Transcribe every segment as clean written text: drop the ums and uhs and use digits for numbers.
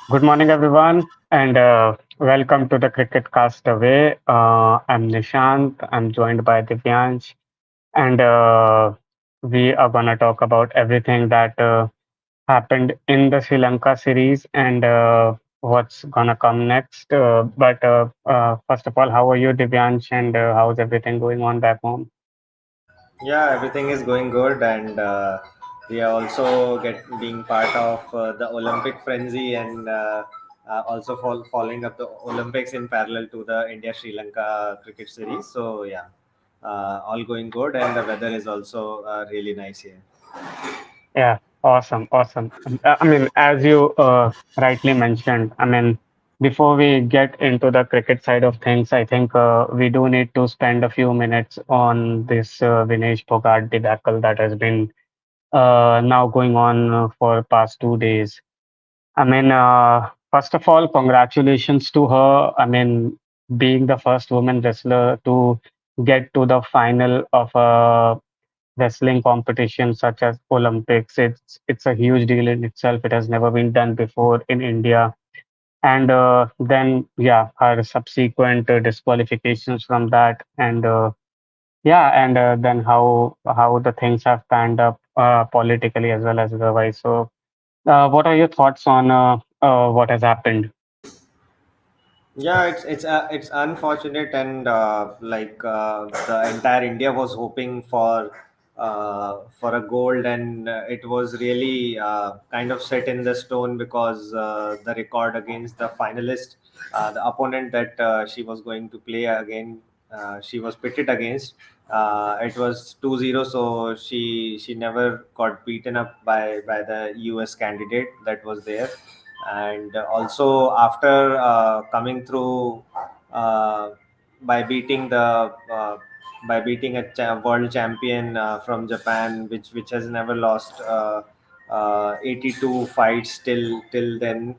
Good morning, everyone, and welcome to the Cricket Castaway. I'm Nishant. I'm joined by Divyansh, and we are gonna talk about everything that happened in the Sri Lanka series and what's gonna come next. But first of all, how are you, Divyansh, and how's everything going on back home? Yeah, everything is going good, and we are also get being part of the Olympic frenzy, and also following up the Olympics in parallel to the India Sri Lanka cricket series. So yeah, all going good, and the weather is also really nice here. Yeah, awesome, awesome. I mean, as you rightly mentioned, I mean, before we get into the cricket side of things, I think we do need to spend a few minutes on this Vinesh Phogat debacle that has been now going on for past 2 days. I mean, first of all, congratulations to her. I mean, being the first woman wrestler to get to the final of a wrestling competitions such as Olympics. It's a huge deal in itself. It has never been done before in India. And then, yeah, her subsequent disqualifications from that, and then how the things have panned up politically as well as otherwise. So, what are your thoughts on what has happened? Yeah, it's unfortunate, and the entire India was hoping for a gold, and it was really kind of set in the stone because the record against the finalist, the opponent that she was going to play again, she was pitted against. It was 2-0, so she never got beaten up by the US candidate that was there. And also after coming through uh, by beating the by beating a world champion from Japan, which has never lost 82 fights till then,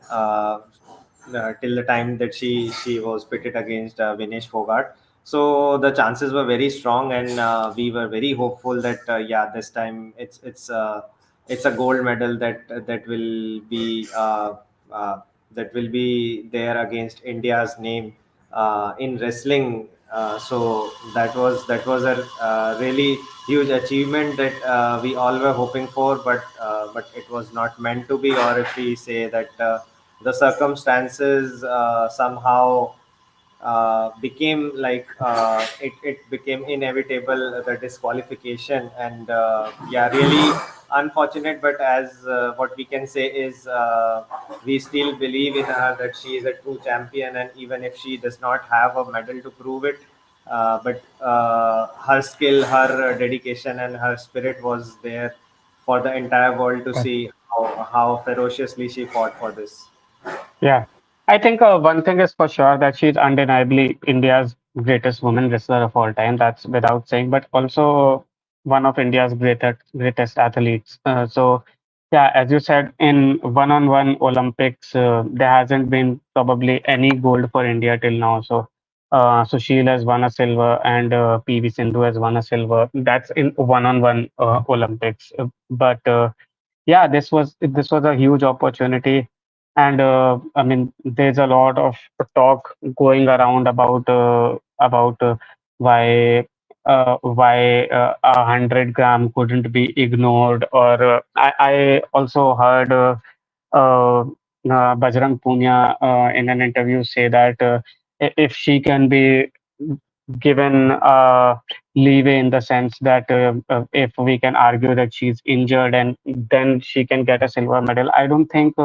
till the time that she was pitted against Vinesh Phogat. So the chances were very strong, and we were very hopeful that yeah, this time it's a gold medal uh, that will be there against India's name in wrestling. So that was a really huge achievement that we all were hoping for, but it was not meant to be, or if we say that the circumstances somehow became like it became inevitable, the disqualification. And yeah, really unfortunate, but as what we can say is we still believe in her that she is a true champion, and even if she does not have a medal to prove it, but her skill, her dedication, and her spirit was there for the entire world to see how ferociously she fought for this. Yeah, I think one thing is for sure that she's undeniably India's greatest woman wrestler of all time. That's without saying, but also one of India's greatest athletes. So, yeah, as you said, in one-on-one Olympics, there hasn't been probably any gold for India till now. So, Sushil has won a silver, and PV Sindhu has won a silver. That's in one-on-one Olympics. But yeah, this was a huge opportunity, and I mean, there's a lot of talk going around about why 100 gram couldn't be ignored, or I also heard Bajrang Punia in an interview say that if she can be given leeway in the sense that if we can argue that she's injured and then she can get a silver medal, I don't think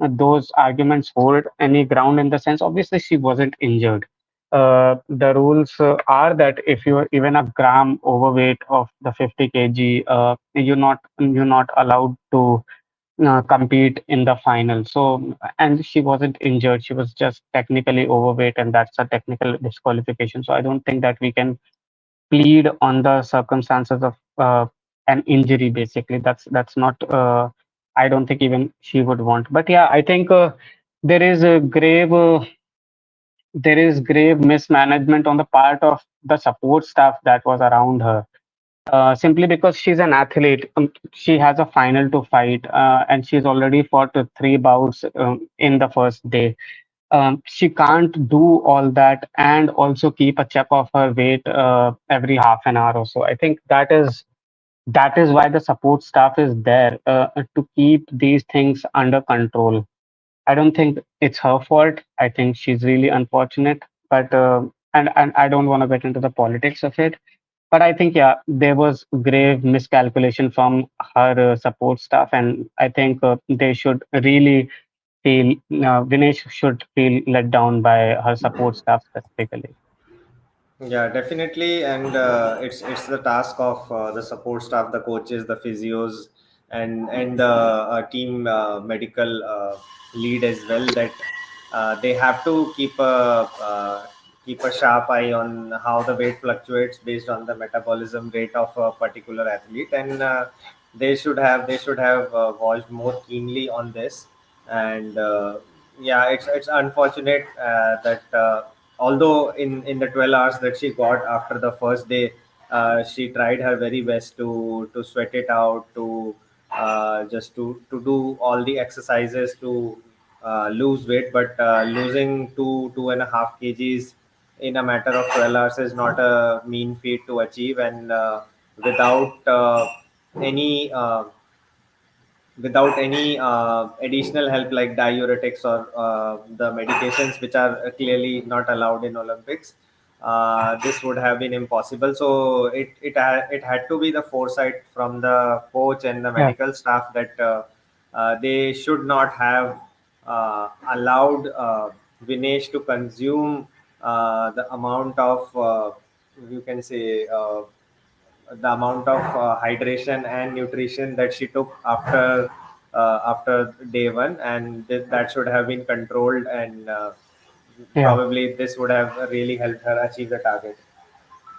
those arguments hold any ground in the sense. Obviously, she wasn't injured. The rules are that if you're even a gram overweight of the 50 kg, you're not allowed to compete in the final. So, and she wasn't injured. She was just technically overweight, and that's a technical disqualification. So, I don't think that we can plead on the circumstances of an injury. Basically, that's not. I don't think even she would want. But yeah, I think there is a grave mismanagement on the part of the support staff that was around her. simply because she's an athlete. She has a final to fight, and she's already fought three bouts in the first day. She can't do all that and also keep a check of her weight every half an hour or so. I think that is why the support staff is there to keep these things under control. I don't think it's her fault. I think she's really unfortunate, but and I don't want to get into the politics of it. But I think yeah, there was grave miscalculation from her support staff, and I think they should really feel Vinesh should feel let down by her support staff specifically. Yeah, definitely, and it's the task of the support staff, the coaches, the physios, and the team medical lead as well. That they have to keep a sharp eye on how the weight fluctuates based on the metabolism rate of a particular athlete, and they should have watched more keenly on this. And yeah, it's unfortunate that. Although in the 12 hours that she got after the first day, she tried her very best to sweat it out, to just to do all the exercises to lose weight, but losing 2.5 kgs in a matter of 12 hours is not a mean feat to achieve. And without any without any additional help like diuretics or the medications which are clearly not allowed in Olympics, this would have been impossible. So it had to be the foresight from the coach and the Yeah, medical staff that they should not have allowed Vinesh to consume the amount of you can say the amount of hydration and nutrition that she took after day one, and that should have been controlled, and yeah. probably this would have really helped her achieve the target.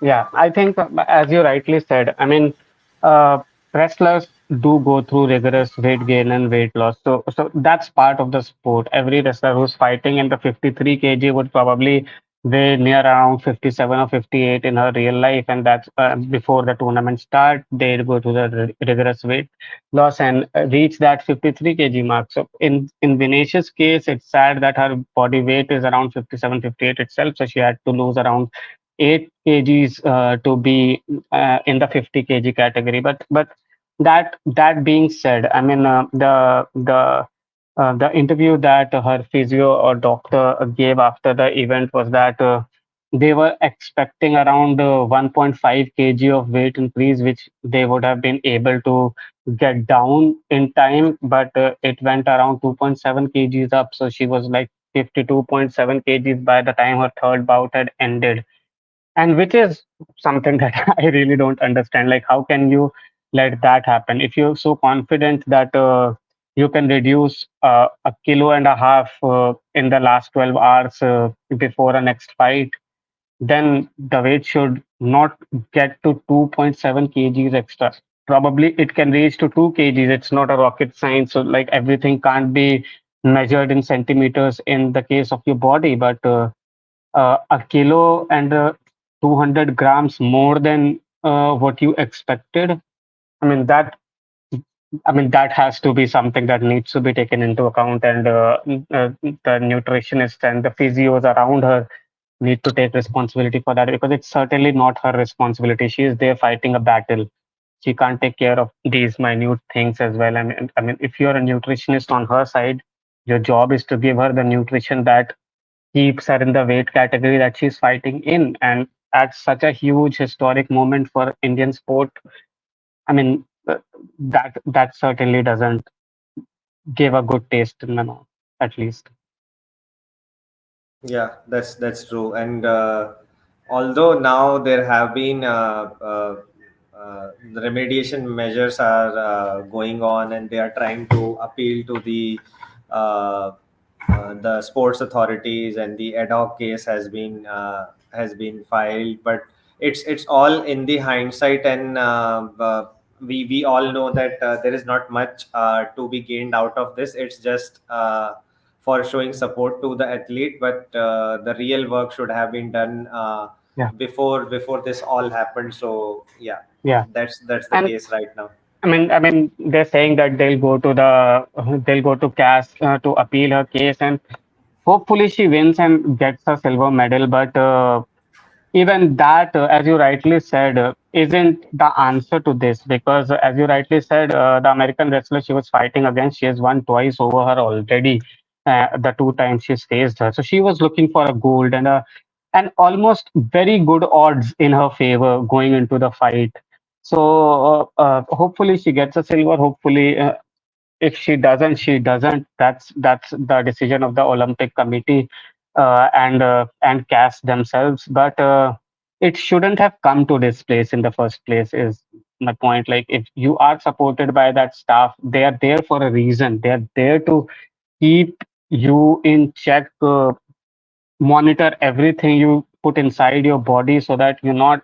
Yeah, I think, as you rightly said, I mean, uh, wrestlers do go through rigorous weight gain and weight loss. So that's part of the sport. Every wrestler who's fighting in the 53 kg would probably weigh near around 57 or 58 in her real life, and that's before the tournament start. They go to the rigorous weight loss and reach that 53 kg mark. So in Vinicius' case, it's sad that her body weight is around 57, 58 itself. So she had to lose around 8 kgs to be in the 50 kg category. But that being said, I mean the interview that her physio or doctor gave after the event was that they were expecting around 1.5 kg of weight increase, which they would have been able to get down in time, but it went around 2.7 kgs up. So she was like 52.7 kgs by the time her third bout had ended, and which is something that I really don't understand. Like, how can you let that happen if you're so confident that you can reduce a kilo and a half in the last 12 hours before a next fight? Then the weight should not get to 2.7 kgs extra. Probably it can reach to 2 kgs. It's not a rocket science. So, like, everything can't be measured in centimeters in the case of your body, but a kilo and 200 grams more than what you expected. I mean that. I mean that has to be something that needs to be taken into account, and the nutritionists and the physios around her need to take responsibility for that, because it's certainly not her responsibility. She is there fighting a battle. She can't take care of these minute things as well. I mean, if you're a nutritionist on her side, your job is to give her the nutrition that keeps her in the weight category that she's fighting in. And at such a huge historic moment for Indian sport, I mean, that certainly doesn't give a good taste in the mouth, at least. Yeah, that's true. And although now there have been the remediation measures are going on, and they are trying to appeal to the sports authorities, and the ad hoc case has been filed, but it's all in the hindsight, and we all know that there is not much to be gained out of this. It's just for showing support to the athlete, but the real work should have been done yeah, before this all happened. So yeah, yeah. that's the And case right now. I mean, they're saying that they'll go to CAS to appeal her case, and hopefully she wins and gets a silver medal. But even that, as you rightly said, isn't the answer to this, because as you rightly said, the American wrestler she was fighting against, she has won twice over her already. The two times she's faced her, so she was looking for a gold and almost very good odds in her favor going into the fight. So hopefully she gets a silver. Hopefully, if she doesn't, she doesn't. That's the decision of the Olympic Committee and CAS themselves. But it shouldn't have come to this place in the first place. Is my point. Like, if you are supported by that staff, they are there for a reason. They are there to keep you in check, monitor everything you put inside your body, so that you're not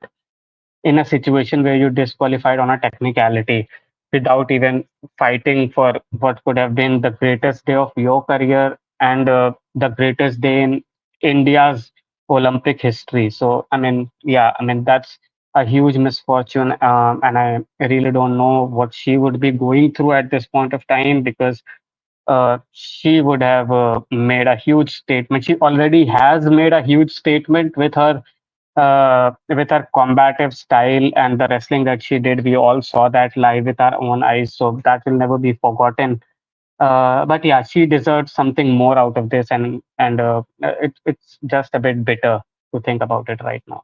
in a situation where you're disqualified on a technicality without even fighting for what could have been the greatest day of your career and the greatest day in India's Olympic history. So, I mean, yeah, I mean, that's a huge misfortune. And I really don't know what she would be going through at this point of time, because she would have made a huge statement. She already has made a huge statement with her combative style and the wrestling that she did. We all saw that live with our own eyes, so that will never be forgotten. But yeah, she deserves something more out of this, and it's just a bit bitter to think about it right now.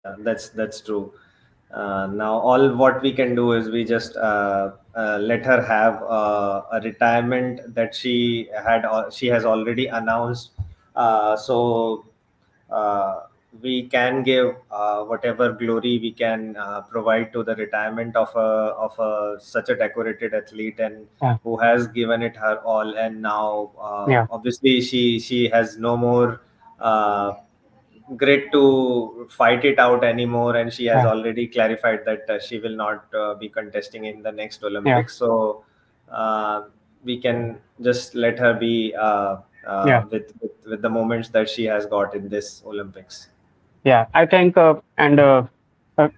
Yeah, that's true. Now all what we can do is we just let her have a retirement that she has already announced. So uh, we can give whatever glory we can provide to the retirement of a such a decorated athlete, and Yeah, who has given it her all. And now yeah, obviously she has no more uh, grit to fight it out anymore, and she has yeah, already clarified that she will not be contesting in the next yeah, Olympics. So uh, we can just let her be yeah. with the moments that she has got in this Olympics. Yeah, I think,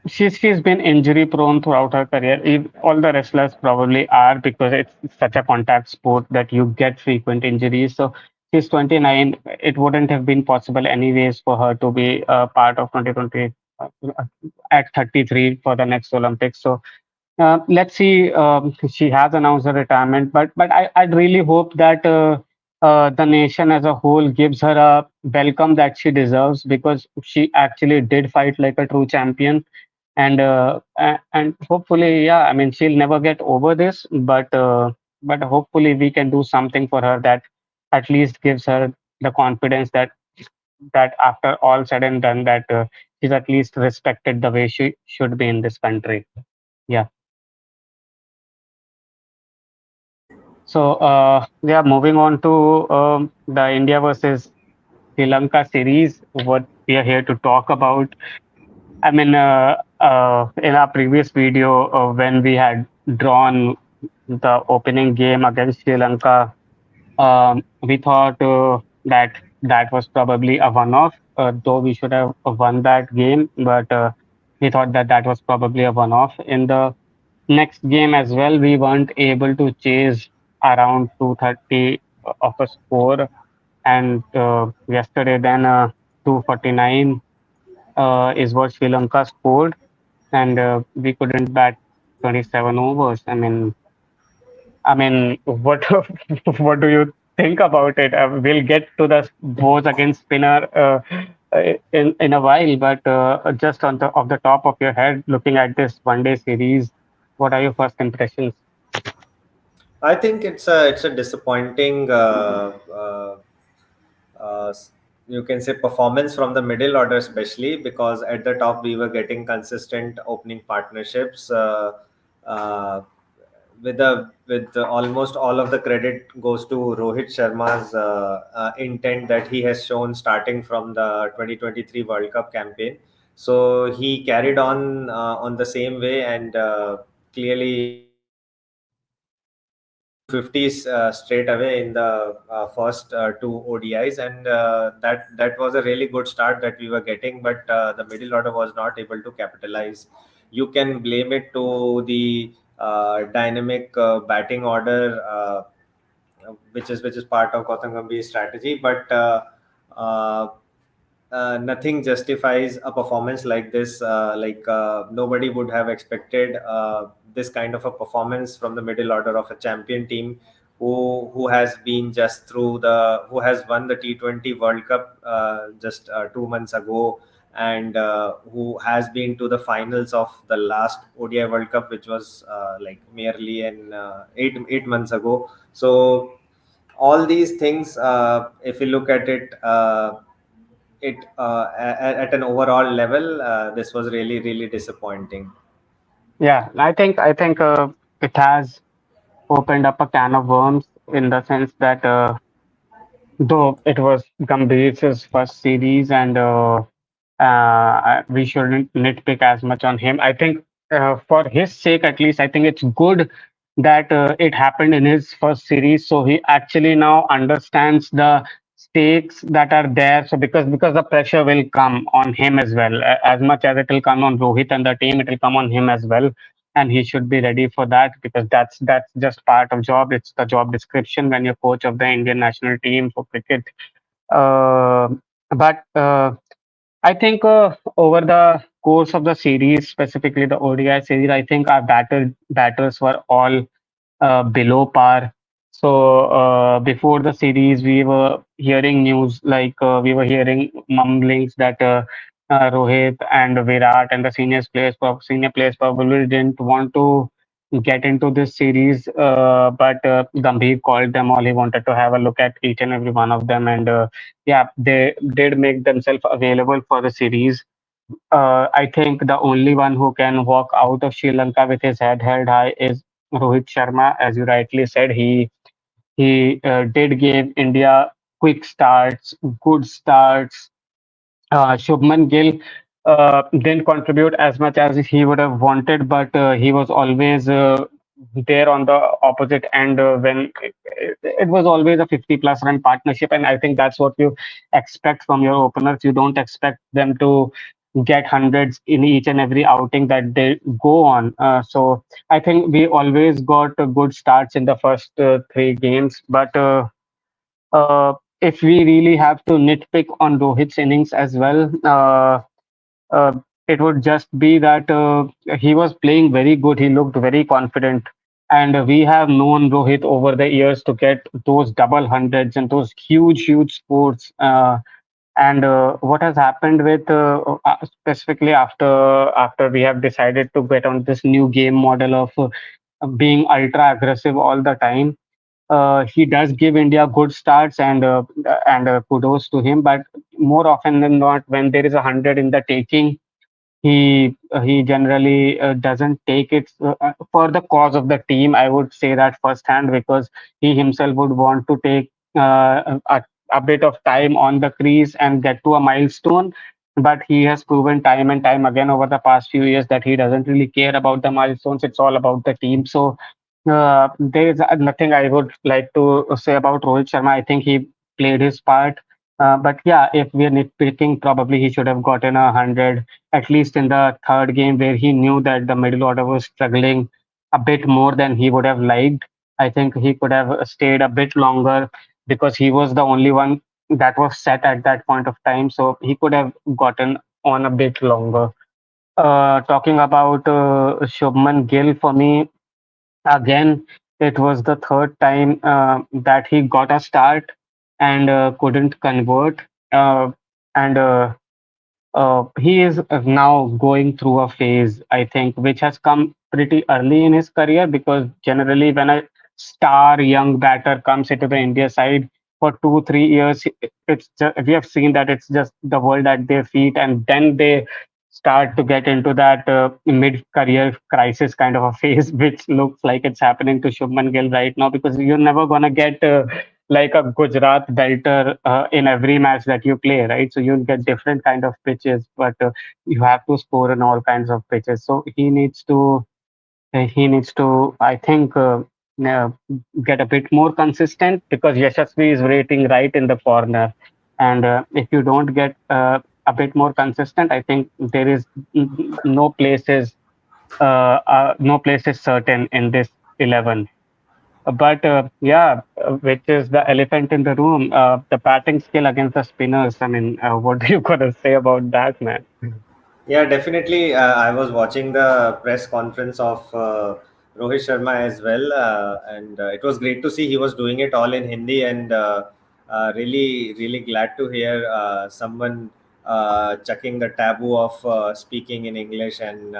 she's been injury prone throughout her career. All the wrestlers probably are, because it's such a contact sport that you get frequent injuries. So she's 29. It wouldn't have been possible anyways for her to be part of 2020 uh, at 33 for the next Olympics. So let's see. She has announced her retirement, but I'd really hope that the nation as a whole gives her a welcome that she deserves, because she actually did fight like a true champion, and hopefully, yeah. I mean, she'll never get over this, but hopefully we can do something for her that at least gives her the confidence that after all said and done, that she's at least respected the way she should be in this country. Yeah. So, yeah, moving on to the India versus Sri Lanka series, what we are here to talk about. I mean, in our previous video, when we had drawn the opening game against Sri Lanka, we thought that that was probably a one-off, though we should have won that game, but we thought that that was probably a one-off. In the next game as well, we weren't able to chase around 230 of a score, and yesterday then 249 is what Sri Lanka scored, and we couldn't bat 27 overs. I mean, what what do you think about it? We'll get to the bows against spinner in a while, but just on the off the top of your head, looking at this one-day series, what are your first impressions? I think it's a disappointing uh, you can say performance from the middle order, especially because at the top we were getting consistent opening partnerships. Uh, with almost all of the credit goes to Rohit Sharma's intent that he has shown starting from the 2023 World Cup campaign. So he carried on the same way, and clearly proved 50s straight away in the first two ODIs, and that was a really good start that we were getting. But the middle order was not able to capitalize. You can blame it to the dynamic batting order, which is part of Gautam Gambhir's strategy, but. Uh, Nothing justifies a performance like this. Nobody would have expected this kind of a performance from the middle order of a champion team, who has been just through the who has won the T20 World Cup just 2 months ago, and who has been to the finals of the last ODI World Cup, which was merely in 8 months ago. So all these things, if you look at it. At an overall level, this was really really disappointing. Yeah, I think it has opened up a can of worms in the sense that though it was Gambhir's first series, and we shouldn't nitpick as much on him. I think for his sake, at least, I think it's good that it happened in his first series, so he actually now understands the stakes that are there. So because the pressure will come on him as well, as much as it will come on Rohit and the team, it will come on him as well, and he should be ready for that because that's just part of job. It's the job description when you're coach of the Indian national team for cricket. Uh, but I think over the course of the series, specifically the ODI series, I think our batters were all below par. So before the series, we were hearing news like we were hearing mumblings that Rohit and Virat and the senior players probably didn't want to get into this series, but Gambhir called them all. He wanted to have a look at each and every one of them, and yeah, they did make themselves available for the series. I think the only one who can walk out of Sri Lanka with his head held high is Rohit Sharma. As you rightly said, he did give India quick starts, good starts. Shubman Gill didn't contribute as much as he would have wanted, but he was always there on the opposite end when it was always a 50 plus run partnership. And I think that's what you expect from your openers. You don't expect them to get hundreds in each and every outing that they go on. So I think we always got good starts in the first three games, but if we really have to nitpick on Rohit's innings as well, uh, it would just be that he was playing very good. He looked very confident. And we have known Rohit over the years to get those double hundreds and those huge, huge scores. And what has happened with specifically after we have decided to get on this new game model of being ultra aggressive all the time, he does give India good starts, and kudos to him. But more often than not, when there is 100 in the taking, he generally doesn't take it for the cause of the team. I would say that firsthand because he himself would want to take a bit of time on the crease and get to a milestone. But he has proven time and time again over the past few years that he doesn't really care about the milestones. It's all about the team. So there is nothing I would like to say about Rohit Sharma. I think he played his part. But yeah, if we're nitpicking, probably he should have gotten 100 at least in the third game where he knew that the middle order was struggling a bit more than he would have liked. I think he could have stayed a bit longer because he was the only one that was set at that point of time. So he could have gotten on a bit longer. Talking about Shubman Gill, for me, again, it was the third time that he got a start and couldn't convert. And he is now going through a phase, I think, which has come pretty early in his career because generally, when a star young batter comes into the India side for 2 3 years, it's just, we have seen that it's just the world at their feet, and then they start to get into that mid-career crisis kind of a phase, which looks like it's happening to Shubman Gill right now because you're never gonna get. Like a Gujarat belter in every match that you play, right? So you'll get different kind of pitches, but you have to score in all kinds of pitches. So he needs to, I think. uh, get a bit more consistent, because Yashasvi is waiting right in the corner. And if you don't get a bit more consistent, I think there is no places, no place is certain in this 11. But yeah, which is the elephant in the room, the batting skill against the spinners. I mean, what are you gonna say about that, man? Yeah, definitely. I was watching the press conference of Rohit Sharma as well, and it was great to see he was doing it all in Hindi, and really, really glad to hear someone chucking the taboo of speaking in English, and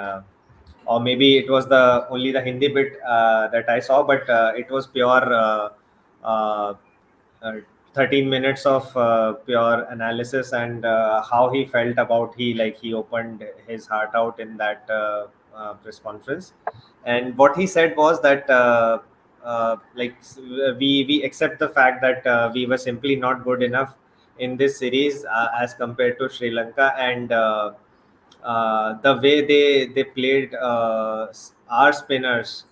or maybe it was the only the Hindi bit that I saw, but it was pure. Uh, uh, 13 minutes of pure analysis, and how he felt about he opened his heart out in that press conference. And what he said was that we accept the fact that we were simply not good enough in this series as compared to Sri Lanka, and the way they played our spinners,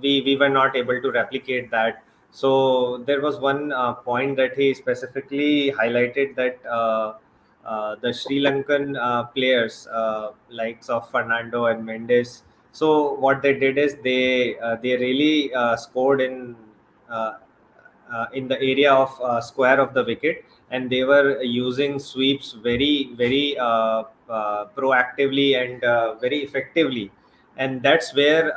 we were not able to replicate that. So there was one point that he specifically highlighted, that the Sri Lankan players, likes of Fernando and Mendes. So what they did is they really scored uh, in the area of square of the wicket, and they were using sweeps very, very proactively and very effectively. And that's where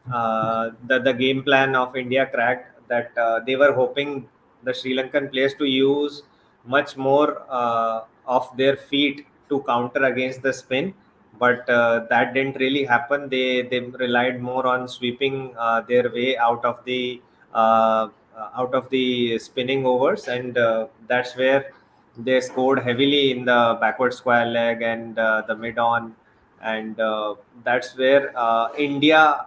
the game plan of India cracked, that they were hoping the Sri Lankan players to use much more of their feet to counter against the spin, but that didn't really happen. They relied more on sweeping their way uh, out of the spinning overs, and that's where they scored heavily in the backward square leg and the mid on, and that's where India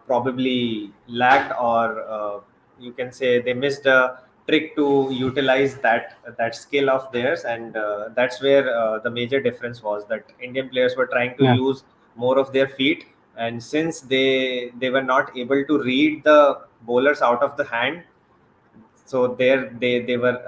probably lagged, or you can say they missed a trick to utilize that skill of theirs, and that's where the major difference was, that Indian players were trying to Yeah, use more of their feet, and since they were not able to read the bowlers out of the hand, so there they were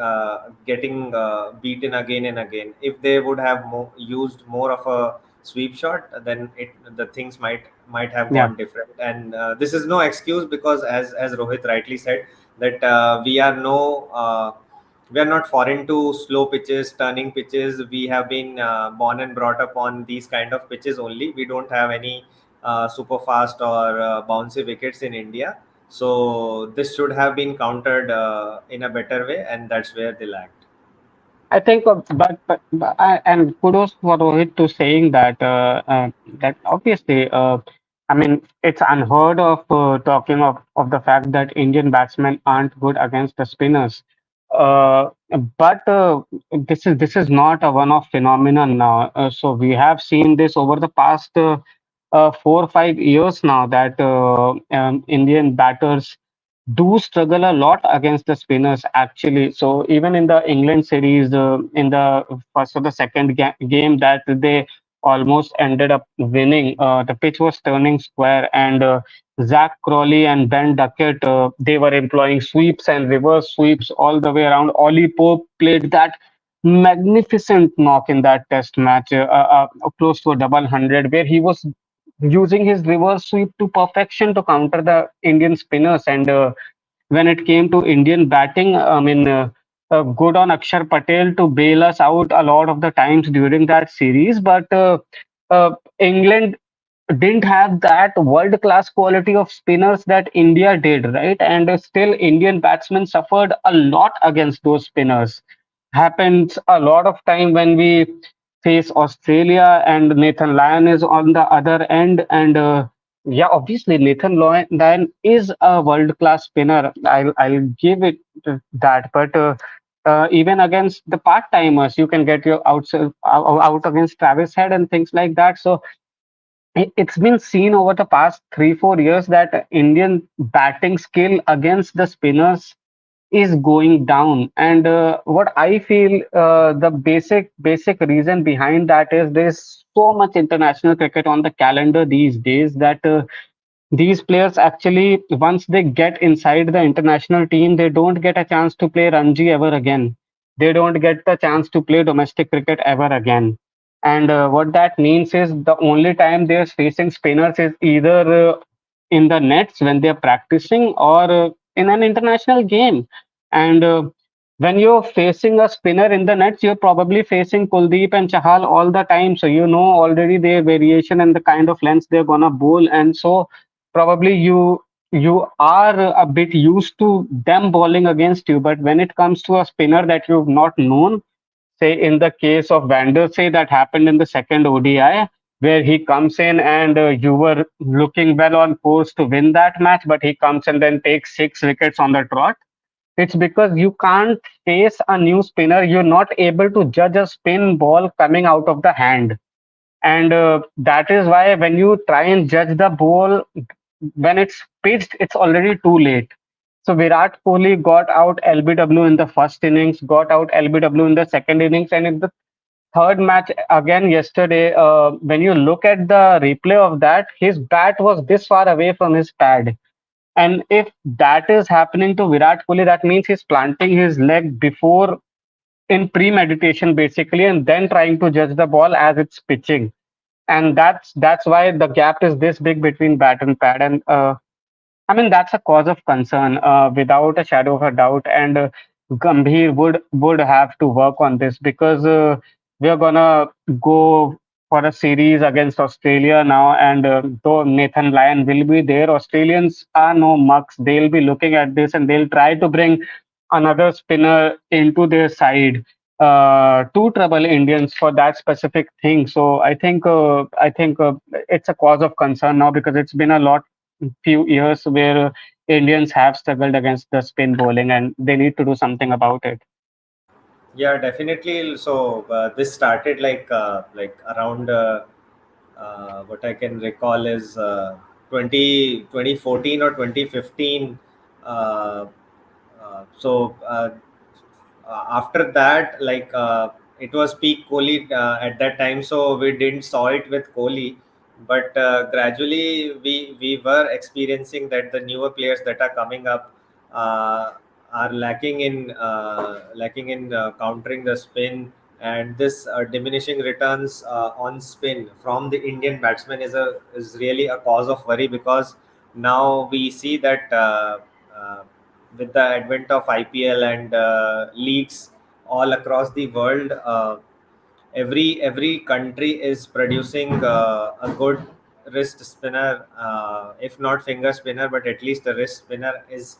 getting beaten again and again. If they would have used more of a sweep shot, then the things might have yeah. gone different. And this is no excuse, because as Rohit rightly said, that we are not foreign to slow pitches, turning pitches. We have been born and brought up on these kind of pitches only. We don't have any super fast or bouncy wickets in India, so this should have been countered in a better way, and that's where they lacked. I think, and kudos for Rohit to saying that, that obviously, I mean, it's unheard of talking of the fact that Indian batsmen aren't good against the spinners. Uh, but this is not a one-off phenomenon now. So we have seen this over the past 4 or 5 years now, that Indian batters do struggle a lot against the spinners, actually. So even in the England series, in the first or the second game that they almost ended up winning, the pitch was turning square, and Zach Crawley and Ben Duckett, they were employing sweeps and reverse sweeps all the way around. Ollie Pope played that magnificent knock in that test match, close to a double hundred, where he was using his reverse sweep to perfection to counter the Indian spinners. And when it came to Indian batting, I mean, good on Akshar Patel to bail us out a lot of the times during that series. But England didn't have that world class quality of spinners that India did, right? And still, Indian batsmen suffered a lot against those spinners. Happens a lot of time when we face Australia, and Nathan Lyon is on the other end. And yeah, obviously, Lyon is a world class spinner. I'll give it that. But even against the part timers, you can get your out against Travis Head and things like that. So it's been seen over the past 3 4 years that Indian batting skill against the spinners is going down. And what I feel, the basic reason behind that is there's so much international cricket on the calendar these days, that these players actually, once they get inside the international team, they don't get a chance to play Ranji ever again. They don't get the chance to play domestic cricket ever again. And what that means is the only time they're facing spinners is either in the nets when they're practicing, or in an international game. And when you're facing a spinner in the nets, you're probably facing Kuldeep and Chahal all the time. So you know already their variation and the kind of lengths they're gonna bowl. And so probably you are a bit used to them bowling against you. But when it comes to a spinner that you've not known, say in the case of Vander, say that happened in the second ODI, where he comes in and you were looking well on course to win that match, but he comes and then takes 6 wickets on the trot. It's because you can't face a new spinner. You're not able to judge a spin ball coming out of the hand. And that is why when you try and judge the ball, when it's pitched, it's already too late. So Virat Kohli got out LBW in the first innings, got out LBW in the second innings, and in the third match again yesterday, when you look at the replay of that, his bat was this far away from his pad. And if that is happening to Virat Kohli, that means he's planting his leg before, in premeditation basically, and then trying to judge the ball as it's pitching. And that's why the gap is this big between bat and pad. And I mean, that's a cause of concern, without a shadow of a doubt. And Gambhir would have to work on this, because we're gonna go for a series against Australia now. And though Nathan Lyon will be there, Australians are no mucks. They'll be looking at this and they'll try to bring another spinner into their side to trouble Indians for that specific thing. So I think it's a cause of concern now, because it's been a few years where Indians have struggled against the spin bowling, and they need to do something about it. Yeah, definitely. So this started like around what I can recall is 2014 or 2015. Uh, After that, it was peak Kohli at that time, so we didn't saw it with Kohli. But gradually, we were experiencing that the newer players that are coming up uh, are lacking in countering the spin, and this diminishing returns on spin from the Indian batsman is really a cause of worry, because now we see that. With the advent of IPL and leagues all across the world, every country is producing a good wrist spinner, if not finger spinner, but at least the wrist spinner is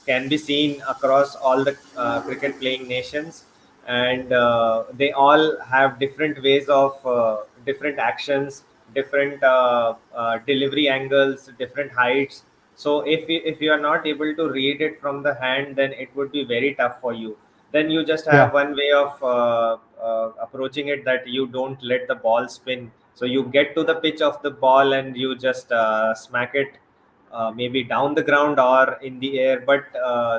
can be seen across all the cricket playing nations. And they all have different ways of different actions, different delivery angles, different heights. So if you are not able to read it from the hand, then it would be very tough for you. Then you just Yeah, have one way of approaching it, that you don't let the ball spin. So you get to the pitch of the ball and you just smack it, maybe down the ground or in the air. But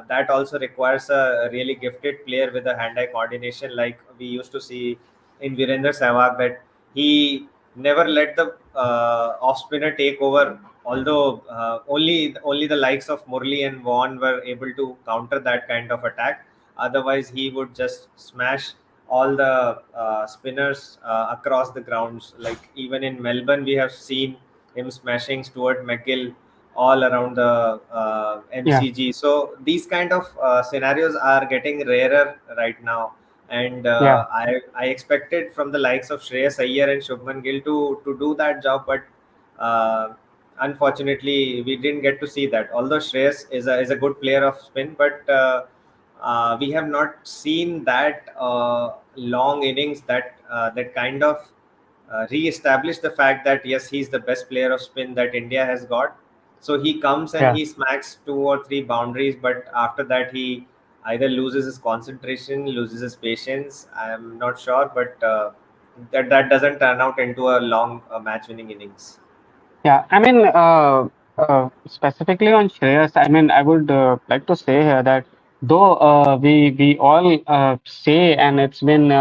that also requires a really gifted player with a hand-eye coordination, like we used to see in Virender Sehwag, that he never let the off spinner take over. Although only the likes of Murli and Vaughan were able to counter that kind of attack. Otherwise, he would just smash all the spinners across the grounds. Like even in Melbourne, we have seen him smashing Stuart McGill all around the yeah, MCG. So these kind of scenarios are getting rarer right now. And yeah, I expected from the likes of Shreyas Iyer and Shubman Gill to do that job, but uh, unfortunately we didn't get to see that. Although Shreyas is a good player of spin, but we have not seen that long innings that kind of re-establish the fact that yes, he's the best player of spin that India has got. So he comes and yeah. he smacks two or three boundaries, but after that he either loses his concentration, loses his patience. I'm not sure, but that doesn't turn out into a long match-winning innings. Yeah, I mean, specifically on Shreyas, I mean, I would like to say here that though we all say, and it's been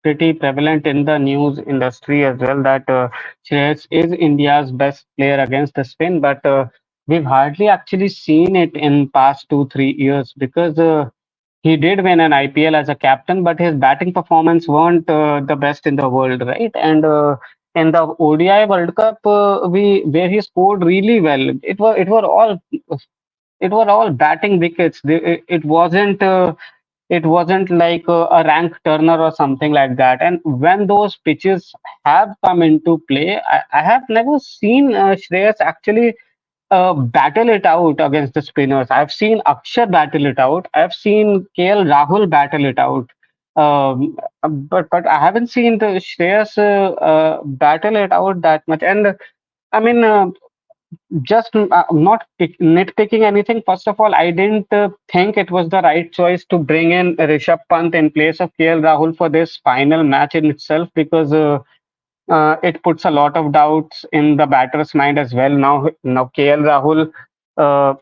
pretty prevalent in the news industry as well that Shreyas is India's best player against the spin, but we've hardly actually seen it in past 2 3 years because he did win an IPL as a captain, but his batting performance weren't the best in the world, right? And in the ODI World Cup, we where he scored really well. It were all batting wickets. It wasn't like a rank turner or something like that. And when those pitches have come into play, I have never seen Shreyas actually battle it out against the spinners. I've seen Akshar battle it out. I've seen KL Rahul battle it out. But I haven't seen the Shreyas battle it out that much. And I mean, just not nitpicking anything. First of all, I didn't think it was the right choice to bring in Rishabh Pant in place of KL Rahul for this final match in itself because it puts a lot of doubts in the batter's mind as well. Now KL Rahul, uh,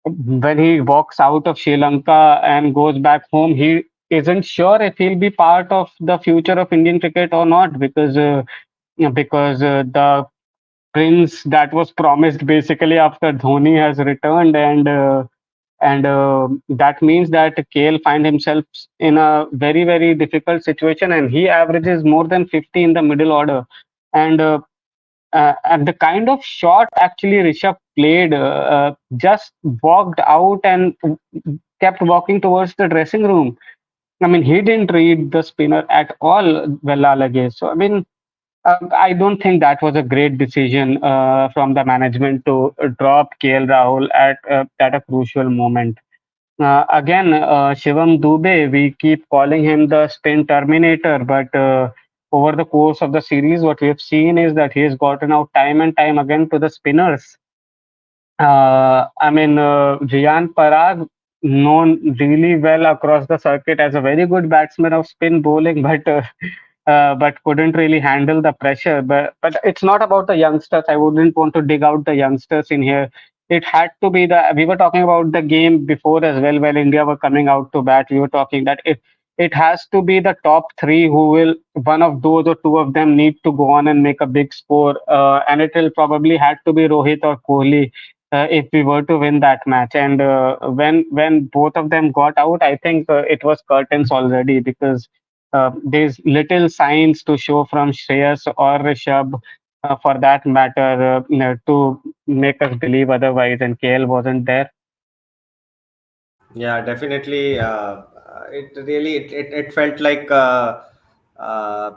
when he walks out of Sri Lanka and goes back home, he isn't sure if he'll be part of the future of Indian cricket or not because the prince that was promised basically after Dhoni has returned, and that means that KL find himself in a very very difficult situation, and he averages more than 50 in the middle order, and the kind of shot actually Rishabh played just walked out and kept walking towards the dressing room. I mean, he didn't read the spinner at all, Velalage. So I mean, I don't think that was a great decision from the management to drop KL Rahul at a crucial moment. Shivam Dube, we keep calling him the spin terminator, but over the course of the series, what we have seen is that he has gotten out time and time again to the spinners. Riyan Parag, known really well across the circuit as a very good batsman of spin bowling, but couldn't really handle the pressure. But it's not about the youngsters. I wouldn't want to dig out the youngsters in here. It had to be the. We were talking about the game before as well, when India were coming out to bat. We were talking that it has to be the top three who will one of those or two of them need to go on and make a big score, and it will probably had to be Rohit or Kohli if we were to win that match. And when both of them got out, I think it was curtains already because there's little signs to show from Shreyas or Rishabh, for that matter, to make us believe otherwise. And KL wasn't there. Yeah, definitely. It really it felt like uh, uh,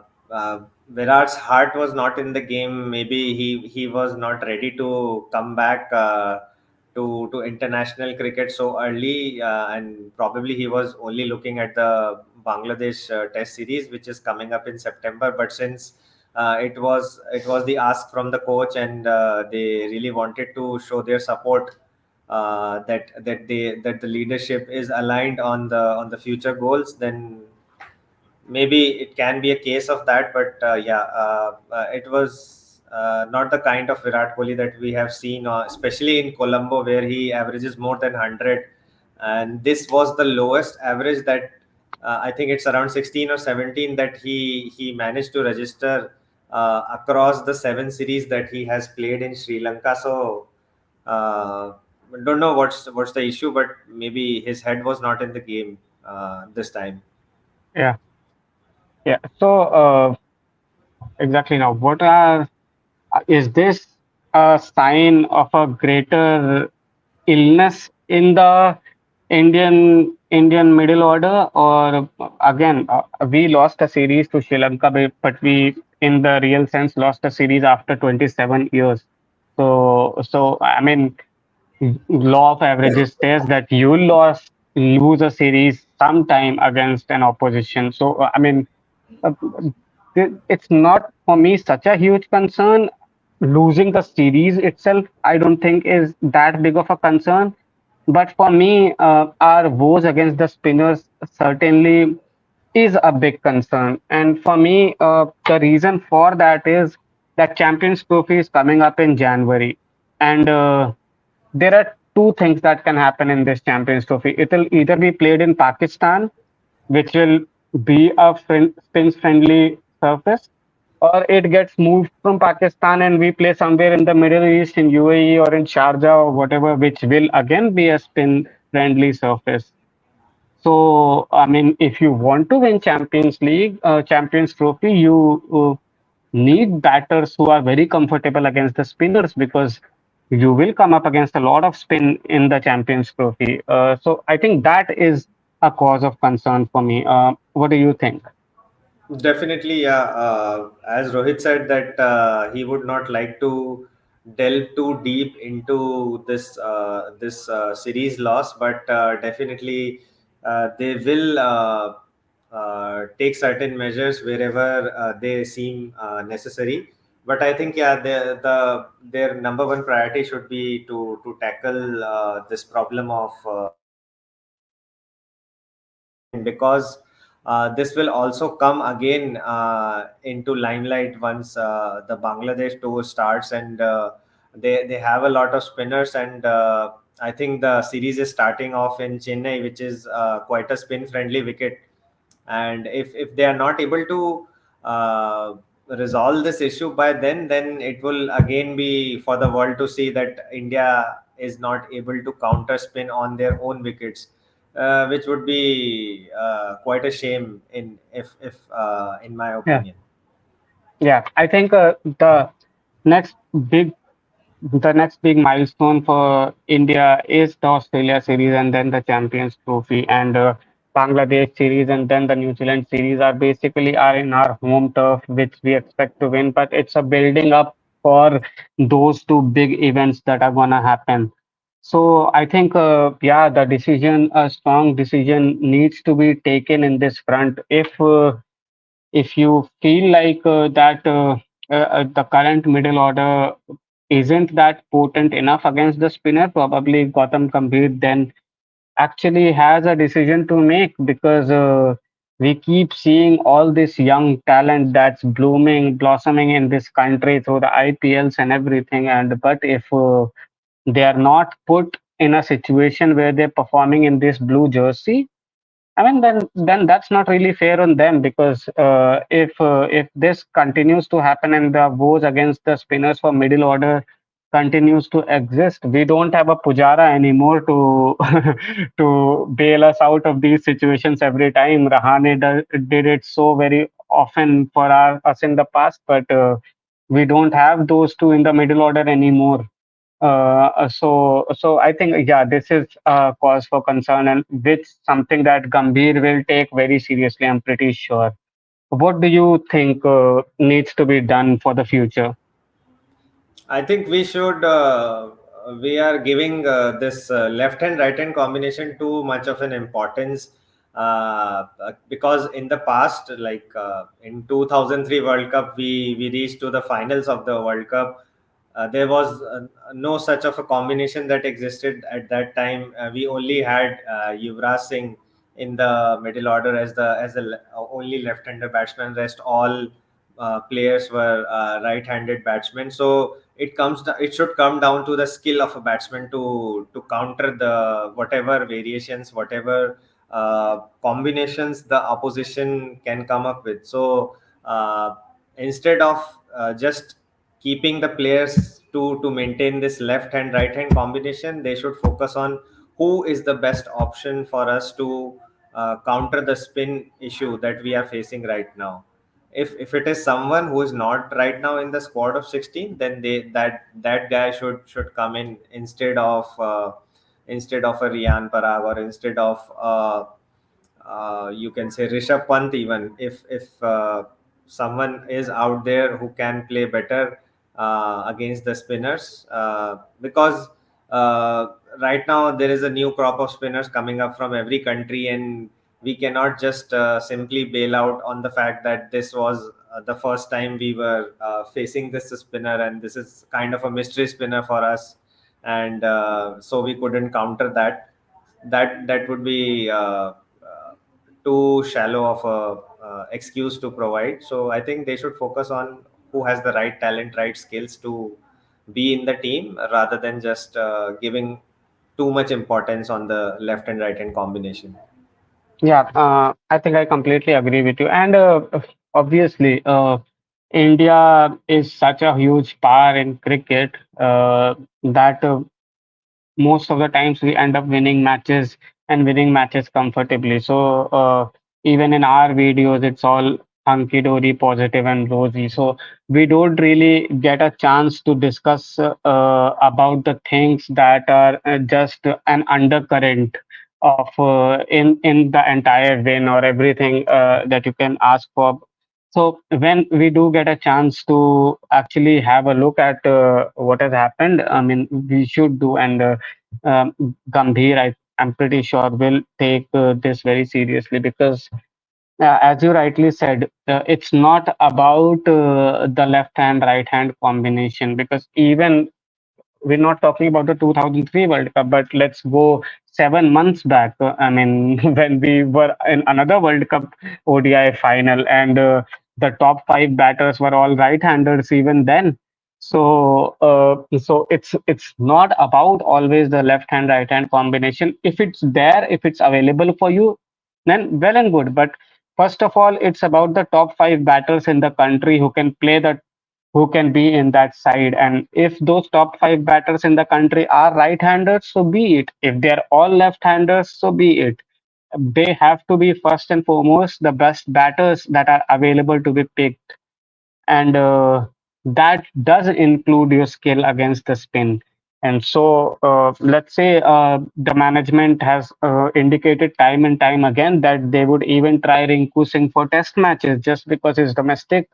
Virat's heart was not in the game. Maybe he was not ready to come back to international cricket so early, and probably he was only looking at the Bangladesh Test series, which is coming up in September. But since it was the ask from the coach, and they really wanted to show their support, that the leadership is aligned on the future goals, then maybe it can be a case of that. But it was not the kind of Virat Kohli that we have seen, especially in Colombo, where he averages more than 100, and this was the lowest average that I think it's around 16 or 17 that he managed to register across the 7 series that he has played in Sri Lanka. So uh, don't know what's the issue, but maybe his head was not in the game this time. Yeah, yeah. So exactly now, what are is this a sign of a greater illness in the Indian middle order, or again we lost a series to Sri Lanka, but we, in the real sense, lost a series after 27 years. So I mean, law of averages says that you lose a series sometime against an opposition. So I mean, uh, it's not for me such a huge concern. Losing the series itself, I don't think is that big of a concern. But for me, our woes against the spinners certainly is a big concern. And for me, the reason for that is that Champions Trophy is coming up in January. And there are two things that can happen in this Champions Trophy. It will either be played in Pakistan, which will be a spins friendly surface, or it gets moved from Pakistan and we play somewhere in the Middle East, in UAE or in Sharjah or whatever, which will again be a spin friendly surface. So, I mean, if you want to win Champions League, Champions Trophy, you need batters who are very comfortable against the spinners, because you will come up against a lot of spin in the Champions Trophy. So, I think that is a cause of concern for me. What do you think? Definitely, yeah. As Rohit said, that he would not like to delve too deep into this series loss, but definitely they will take certain measures wherever they seem necessary. But I think, yeah, their number one priority should be to tackle this problem of spin, because this will also come again into limelight once the Bangladesh tour starts, and they have a lot of spinners, and I think the series is starting off in Chennai, which is quite a spin friendly wicket. And if they are not able to resolve this issue by then it will again be for the world to see that India is not able to counter spin on their own wickets, which would be quite a shame in my Yeah, opinion. yeah. I think next big the next big milestone for India is the Australia series and then the Champions Trophy, and Bangladesh series and then the New Zealand series are basically are in our home turf, which we expect to win. But it's a building up for those two big events that are gonna happen. So I think, yeah, the decision, a strong decision needs to be taken in this front. If you feel like the current middle order isn't that potent enough against the spinner, probably Gautam Gambhir then actually has a decision to make, because we keep seeing all this young talent that's blossoming in this country through the IPLs and everything. And but if they are not put in a situation where they're performing in this blue jersey, I mean, then that's not really fair on them, because if this continues to happen and the wars against the spinners for middle order continues to exist, we don't have a Pujara anymore to to bail us out of these situations every time. Rahane did it so very often for us in the past, but we don't have those two in the middle order anymore. So I think, yeah, this is a cause for concern, and which something that Gambhir will take very seriously, I'm pretty sure. What do you think needs to be done for the future? I think we are giving this left hand right hand combination too much of an importance, because in the past, like in 2003 World Cup, we reached to the finals of the World Cup. There was no such of a combination that existed at that time. We only had Yuvraj Singh in the middle order as the only left-hander batsman. Rest all players were right-handed batsmen. So it should come down to the skill of a batsman to counter the whatever variations, whatever combinations the opposition can come up with. So instead of just keeping the players to maintain this left hand right hand combination, they should focus on who is the best option for us to counter the spin issue that we are facing right now. If it is someone who is not right now in the squad of 16, then that guy should come in instead of a Riyan Parag, or instead of you can say Rishabh Pant. Even if someone is out there who can play better against the spinners, because uh, right now there is a new crop of spinners coming up from every country, and we cannot just simply bail out on the fact that this was the first time we were facing this spinner, and this is kind of a mystery spinner for us, and so we couldn't counter that. That would be too shallow of a excuse to provide. So I think they should focus on who has the right talent, right skills to be in the team, rather than just giving too much importance on the left and right hand combination. Yeah, I think I completely agree with you. And obviously, India is such a huge power in cricket that most of the times we end up winning matches and winning matches comfortably. So even in our videos, it's all hunky dory, positive and rosy. So we don't really get a chance to discuss about the things that are just an undercurrent of in the entire win or everything that you can ask for. So when we do get a chance to actually have a look at what has happened, I mean, we should do. And um, Gambhir, I'm pretty sure, will take this very seriously because, as you rightly said, it's not about the left hand right hand combination. Because even we're not talking about the 2003 World Cup, but let's go 7 months back. I mean, when we were in another World Cup ODI final, and the top five batters were all right-handers even then. So it's not about always the left hand right hand combination. If it's there, if it's available for you, then well and good. But first of all, it's about the top five batters in the country who can be in that side. And if those top five batters in the country are right-handers, so be it. If they're all left-handers, so be it. They have to be first and foremost the best batters that are available to be picked, and that does include your skill against the spin. And so, let's say the management has indicated time and time again that they would even try Rinku Singh for test matches just because his domestic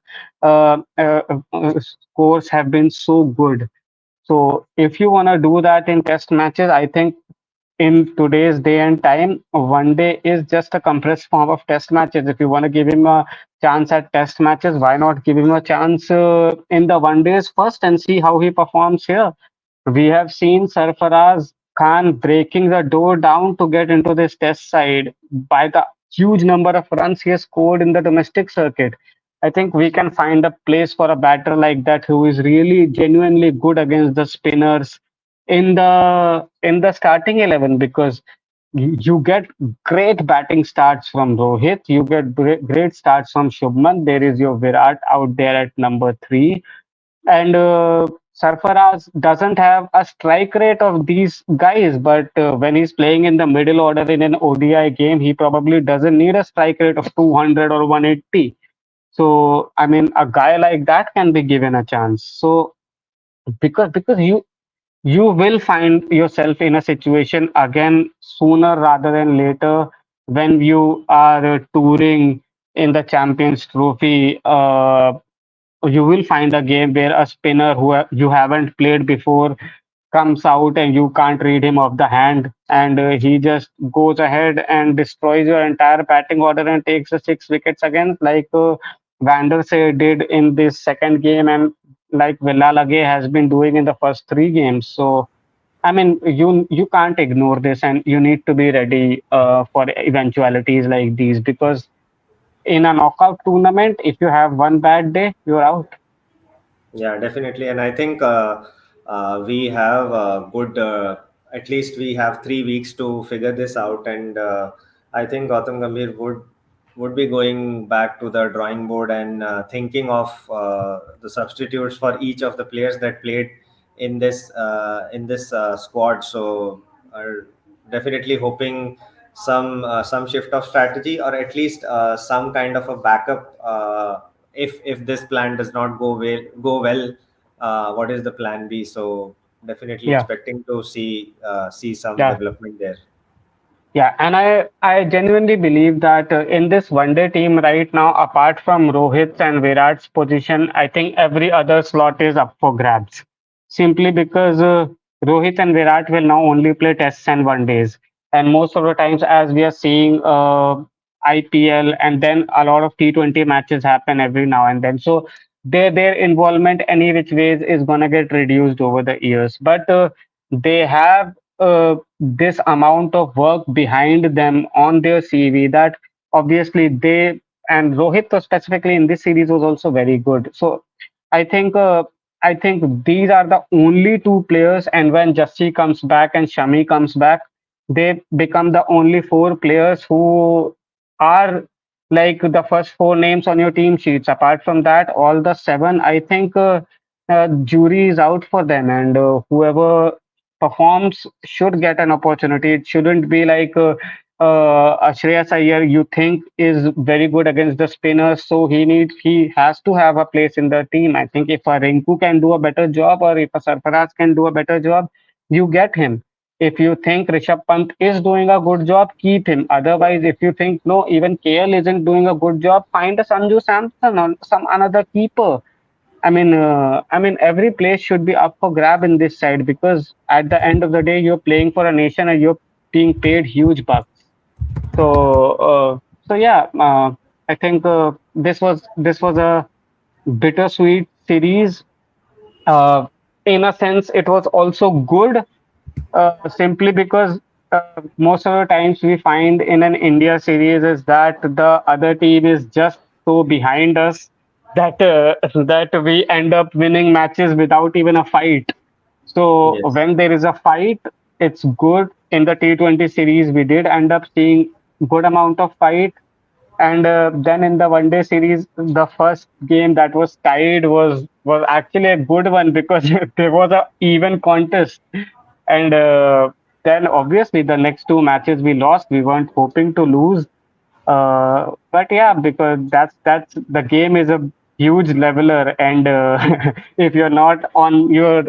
scores have been so good. So, if you want to do that in test matches, I think in today's day and time, one day is just a compressed form of test matches. If you want to give him a chance at test matches, why not give him a chance in the one days first and see how he performs here? We have seen Sarfaraz Khan breaking the door down to get into this test side by the huge number of runs he has scored in the domestic circuit. I think we can find a place for a batter like that who is really genuinely good against the spinners in the starting 11, because you get great batting starts from Rohit, you get great starts from Shubman. There is your Virat out there at number three, and Sarfaraz doesn't have a strike rate of these guys, but when he's playing in the middle order in an ODI game, he probably doesn't need a strike rate of 200 or 180. So, I mean, a guy like that can be given a chance. So, because you will find yourself in a situation again sooner rather than later when you are touring in the Champions Trophy. You will find a game where a spinner who you haven't played before comes out and you can't read him off the hand, and he just goes ahead and destroys your entire batting order and takes the 6 wickets again, like Vandersay did in this second game, and like Villalage has been doing in the first three games. So I mean, you can't ignore this, and you need to be ready for eventualities like these, because in a knockout tournament, if you have one bad day, you're out. Yeah, definitely. And I think we have good, at least we have 3 weeks to figure this out. And I think Gautam Gambhir would be going back to the drawing board and thinking of the substitutes for each of the players that played in this squad. So definitely hoping some shift of strategy, or at least some kind of a backup. If this plan does not go well, what is the plan B? So definitely Yeah, expecting to see some yeah. development there. Yeah, and I genuinely believe that in this one day team right now, apart from Rohit's and Virat's position, I think every other slot is up for grabs. Simply because Rohit and Virat will now only play tests and one days. And most of the times, as we are seeing IPL, and then a lot of T20 matches happen every now and then. So their involvement any which ways is gonna get reduced over the years. But they have this amount of work behind them on their CV that obviously they, and Rohit was specifically in this series was also very good. So I think I think these are the only two players. And when Jassi comes back and Shami comes back, they become the only four players who are like the first four names on your team sheets. Apart from that, all the seven, I think jury is out for them, and whoever performs should get an opportunity. It shouldn't be like Shreyas Iyer, you think is very good against the spinners, so he has to have a place in the team. I think if a Rinku can do a better job, or if a Sarfaraz can do a better job, you get him. If you think Rishabh Pant is doing a good job, keep him. Otherwise, if you think no, even KL isn't doing a good job, find a Sanju Samson or some another keeper. I mean, every place should be up for grab in this side, because at the end of the day, you're playing for a nation and you're being paid huge bucks. So yeah, I think this was a bittersweet series. Uh, in a sense, it was also good, simply because most of the times we find in an India series is that the other team is just so behind us that that we end up winning matches without even a fight. So Yes. when there is a fight, it's good. In the T20 series, we did end up seeing good amount of fight, and then in the one day series, the first game that was tied was actually a good one, because there was a even contest. And then obviously the next two matches we lost. We weren't hoping to lose. But yeah, because that's the game is a huge leveler, and if you're not on your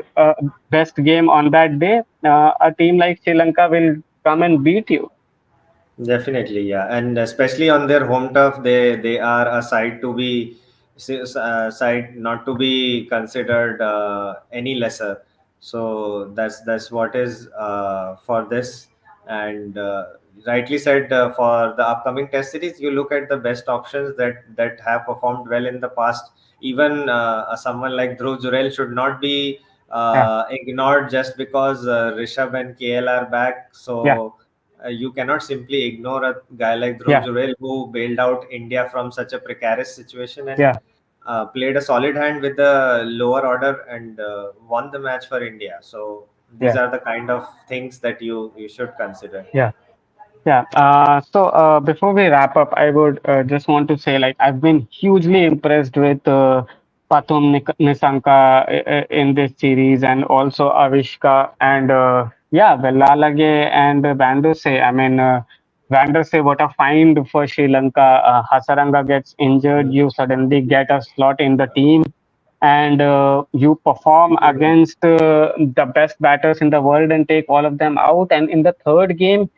best game on that day, a team like Sri Lanka will come and beat you. Definitely, yeah, and especially on their home turf, they are a side to be side not to be considered any lesser. So that's what is for this, and rightly said, for the upcoming Test series, you look at the best options that have performed well in the past. Even someone like Dhruv Jurel should not be Yeah, ignored just because Rishabh and KL are back. yeah, So you cannot simply ignore a guy like Dhruv yeah, Jurel, who bailed out India from such a precarious situation and yeah, played a solid hand with the lower order and won the match for India. So these yeah, are the kind of things that you should consider. yeah. Yeah. So before we wrap up, I would just want to say, like, I've been hugely impressed with Nisanka in this series, and also Avishka, and yeah, Velalage and Vandose. I mean, Vandose, what a find for Sri Lanka. Hasaranga gets injured, you suddenly get a slot in the team, and you perform against the best batters in the world and take all of them out. And in the third game,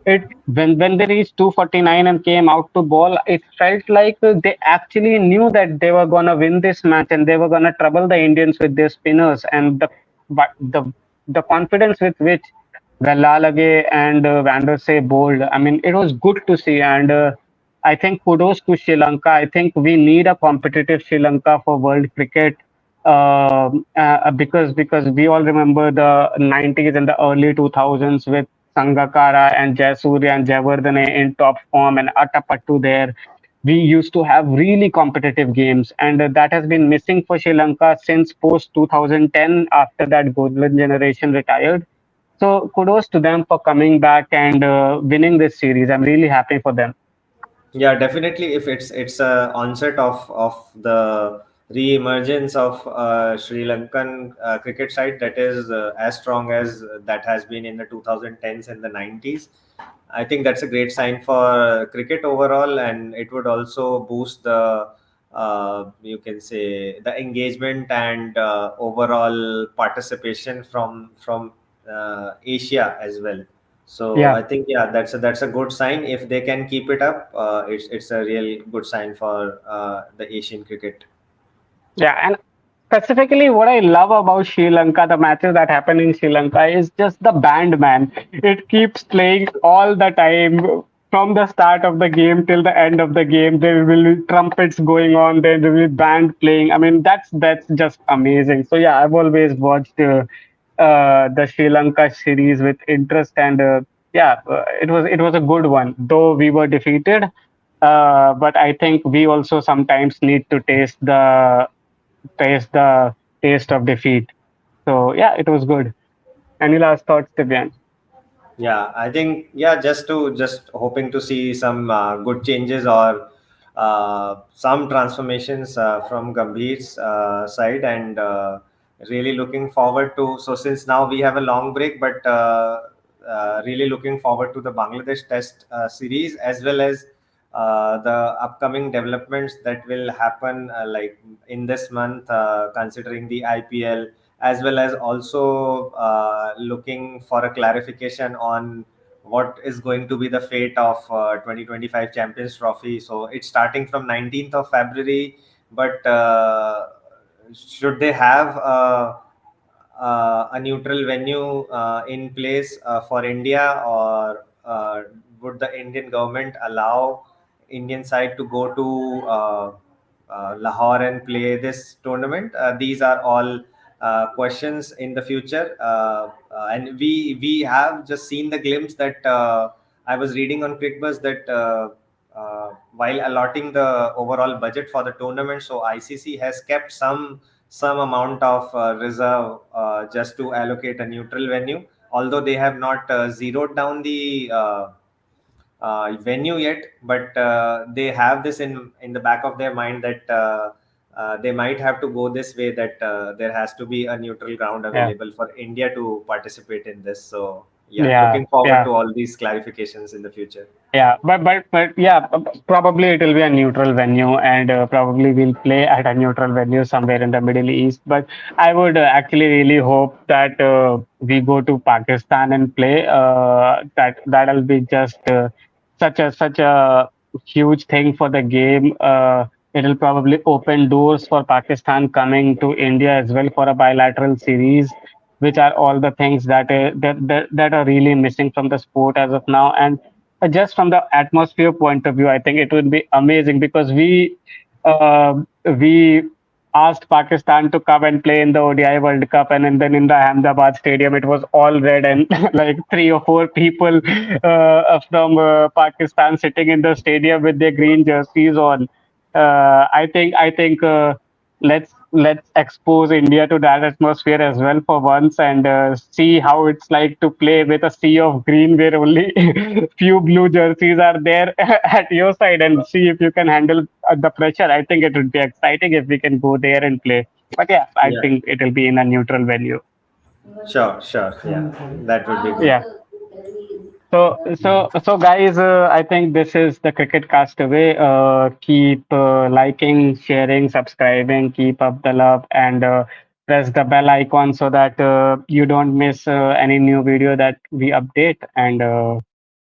it when they reached 249 and came out to bowl, it felt like they actually knew that they were gonna win this match and they were gonna trouble the Indians with their spinners. And but the confidence with which Velalage and Van der Sar bowled, I mean, it was good to see. And I think kudos to Sri Lanka. I think we need a competitive Sri Lanka for world cricket. Because we all remember the 90s and the early 2000s with Sangakkara and Jayasuriya and Jayawardene in top form, and Atapattu there. We used to have really competitive games, and that has been missing for Sri Lanka since post 2010, after that golden generation retired. So kudos to them for coming back and winning this series. I'm really happy for them. Yeah, definitely. If it's a onset of the re-emergence of Sri Lankan cricket side that is as strong as that has been in the 2010s and the 90s, I think that's a great sign for cricket overall, and it would also boost the you can say the engagement and overall participation from Asia as well. So Yeah. I think, yeah, that's a good sign. If they can keep it up, it's a real good sign for the Asian cricket. Yeah, and specifically what I love about Sri Lanka, the matches that happen in Sri Lanka, is just the band, man. It keeps playing all the time. From the start of the game till the end of the game, there will be trumpets going on, there will be band playing. I mean, that's just amazing. So yeah, I've always watched the Sri Lanka series with interest, and yeah, it was a good one. Though we were defeated, but I think we also sometimes need to taste the taste of defeat. So yeah, it was good. Any last thoughts, Divyan? Yeah, I think, yeah, just hoping to see some good changes or some transformations from Gambhir's side, and really looking forward to. So since now we have a long break, but really looking forward to the Bangladesh Test series, as well as the upcoming developments that will happen like in this month, considering the IPL, as well as also looking for a clarification on what is going to be the fate of 2025 Champions Trophy. So it's starting from 19th of February, but should they have a neutral venue in place for India, or would the Indian government allow Indian side to go to Lahore and play this tournament? These are all questions in the future, and we have just seen the glimpse that I was reading on Crickbuzz that while allotting the overall budget for the tournament, so ICC has kept some amount of reserve just to allocate a neutral venue, although they have not zeroed down the venue yet, but they have this in the back of their mind that they might have to go this way, that there has to be a neutral ground Yeah, available for India to participate in this. So yeah, yeah, looking forward yeah. to all these clarifications in the future. Yeah, but yeah, probably it will be a neutral venue, and probably we'll play at a neutral venue somewhere in the Middle East. But I would actually really hope that we go to Pakistan and play. That'll be just such a huge thing for the game. It'll probably open doors for Pakistan coming to India as well for a bilateral series, which are all the things that are really missing from the sport as of now. And just from the atmosphere point of view, I think it would be amazing because uh, we asked Pakistan to come and play in the ODI World Cup, and then in the Ahmedabad Stadium, it was all red and like three or four people from Pakistan sitting in the stadium with their green jerseys on. I think let's expose India to that atmosphere as well for once, and see how it's like to play with a sea of green where only few blue jerseys are there at your side, and see if you can handle the pressure. I think it would be exciting if we can go there and play. But yeah, I Yeah, think it will be in a neutral venue. sure, sure. Yeah, that would be good. Yeah. So, guys, I think this is the Cricket Castaway. Keep liking, sharing, subscribing, keep up the love, and press the bell icon so that you don't miss any new video that we update. And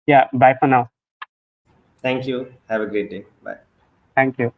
yeah, bye for now. Thank you. Have a great day. Bye. Thank you.